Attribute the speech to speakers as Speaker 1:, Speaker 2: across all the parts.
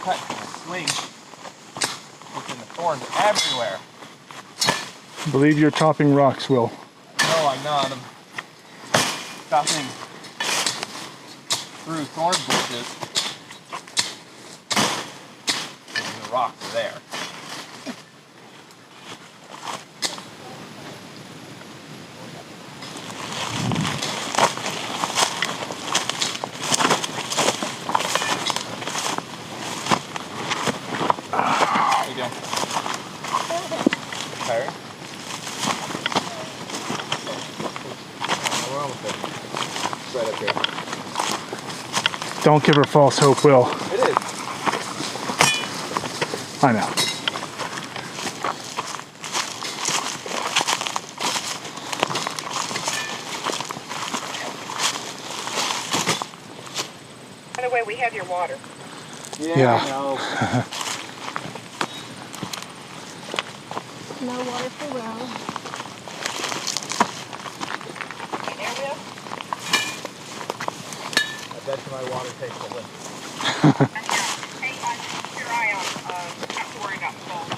Speaker 1: cut swing. Looking the thorns everywhere.
Speaker 2: I believe you're chopping rocks, Will.
Speaker 1: No, I'm not. I'm chopping through thorn bushes. And the rocks are there. How you doing? Tired? We're almost there. It's right up here.
Speaker 2: Don't give her false hope, Will.
Speaker 1: It is.
Speaker 2: I know.
Speaker 3: By the way, we have your water.
Speaker 2: Yeah.
Speaker 1: I know.
Speaker 4: No water for Will.
Speaker 3: There, Will?
Speaker 1: I bet you my water takes a lift.
Speaker 3: Hey, keep your eye on, not to worry about cold.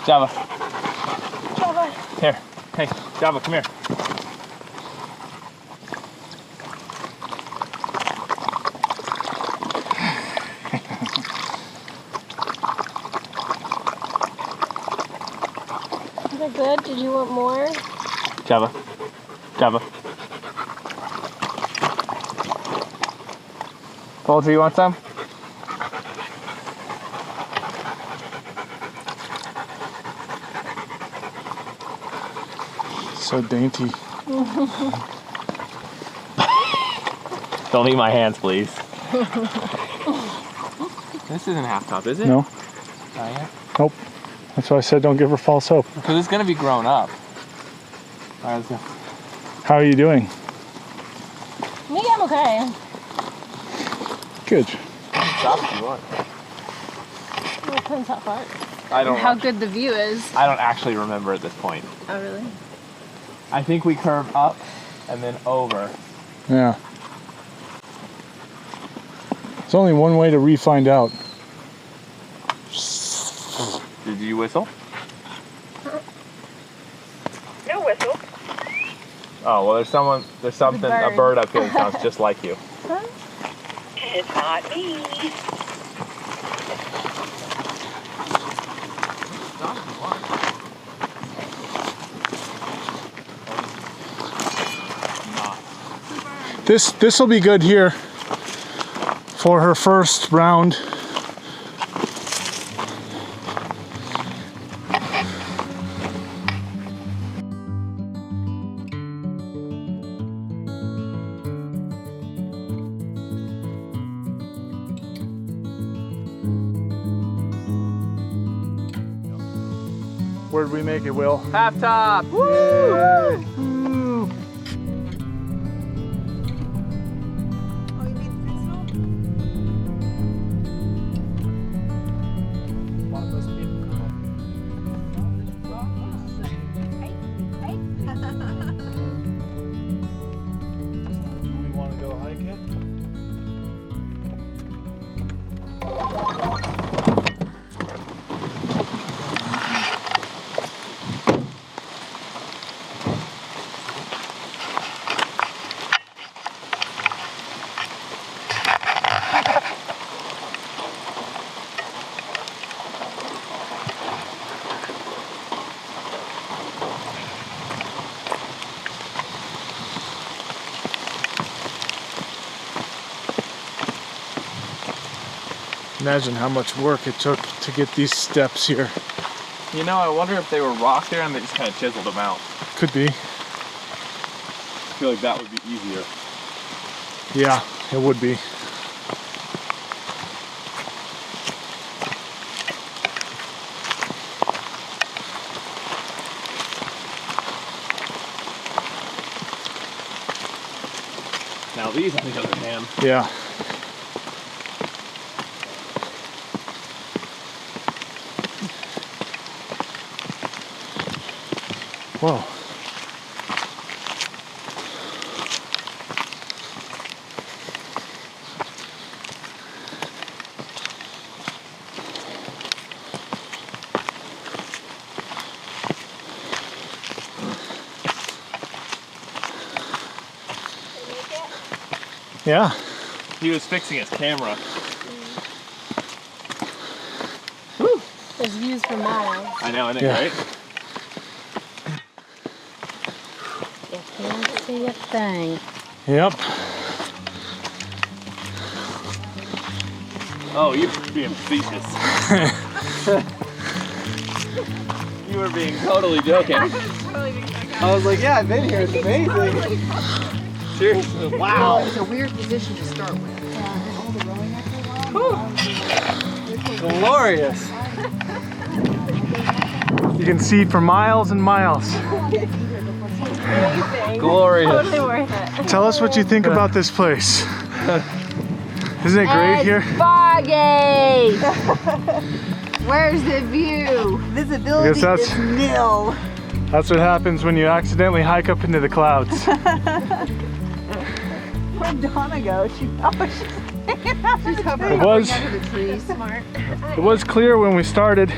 Speaker 1: Java.
Speaker 4: Java.
Speaker 1: Here. Hey, Java, come here.
Speaker 4: Is that good? Did you want more?
Speaker 1: Java. Java. Folger, you want some?
Speaker 2: So dainty.
Speaker 1: Don't eat my hands, please. This isn't half top, is it?
Speaker 2: No?
Speaker 1: Not yet.
Speaker 2: Nope. That's why I said don't give her false hope.
Speaker 1: Because it's going to be grown up. All right, let's go.
Speaker 2: How are you doing?
Speaker 4: Me, I'm okay.
Speaker 2: Good.
Speaker 1: Stop if you want.
Speaker 4: Well, it depends how far.
Speaker 1: I don't.
Speaker 4: How good the view is.
Speaker 1: I don't actually remember at this point.
Speaker 4: Oh, really?
Speaker 1: I think we curve up and then over.
Speaker 2: Yeah. There's only one way to find out.
Speaker 1: Did you whistle?
Speaker 3: No whistle.
Speaker 1: Oh well, there's something, a bird up here that sounds just like you.
Speaker 3: It's not me.
Speaker 2: This will be good here for her first round. Where'd we make it, Will?
Speaker 1: Half top. Woo!
Speaker 2: Yay. Imagine how much work it took to get these steps here.
Speaker 1: You know, I wonder if they were rock there and they just kind of chiseled them out.
Speaker 2: Could be.
Speaker 1: I feel like that would be easier.
Speaker 2: Yeah, it would be.
Speaker 1: Now these on the other hand.
Speaker 2: Yeah. Whoa. Yeah.
Speaker 1: He was fixing his camera.
Speaker 4: There's views for miles.
Speaker 1: I know, isn't it
Speaker 2: Yeah.
Speaker 1: great?
Speaker 5: You can't see a thing.
Speaker 2: Yep.
Speaker 1: Oh, you were being facetious. You were being totally joking. I was like, yeah, I've been here. It's amazing. Seriously, wow.
Speaker 5: It's a weird position to start with.
Speaker 1: Glorious.
Speaker 2: You can see for miles and miles.
Speaker 1: Glorious.
Speaker 4: Totally worth it.
Speaker 2: Tell us what you think about this place. Isn't it great here?
Speaker 5: Foggy! Where's the view? Visibility
Speaker 2: I guess that's-
Speaker 5: is nil.
Speaker 2: That's what happens when you accidentally hike up into the clouds.
Speaker 5: Where'd Donna go? She's
Speaker 2: It was clear when we started.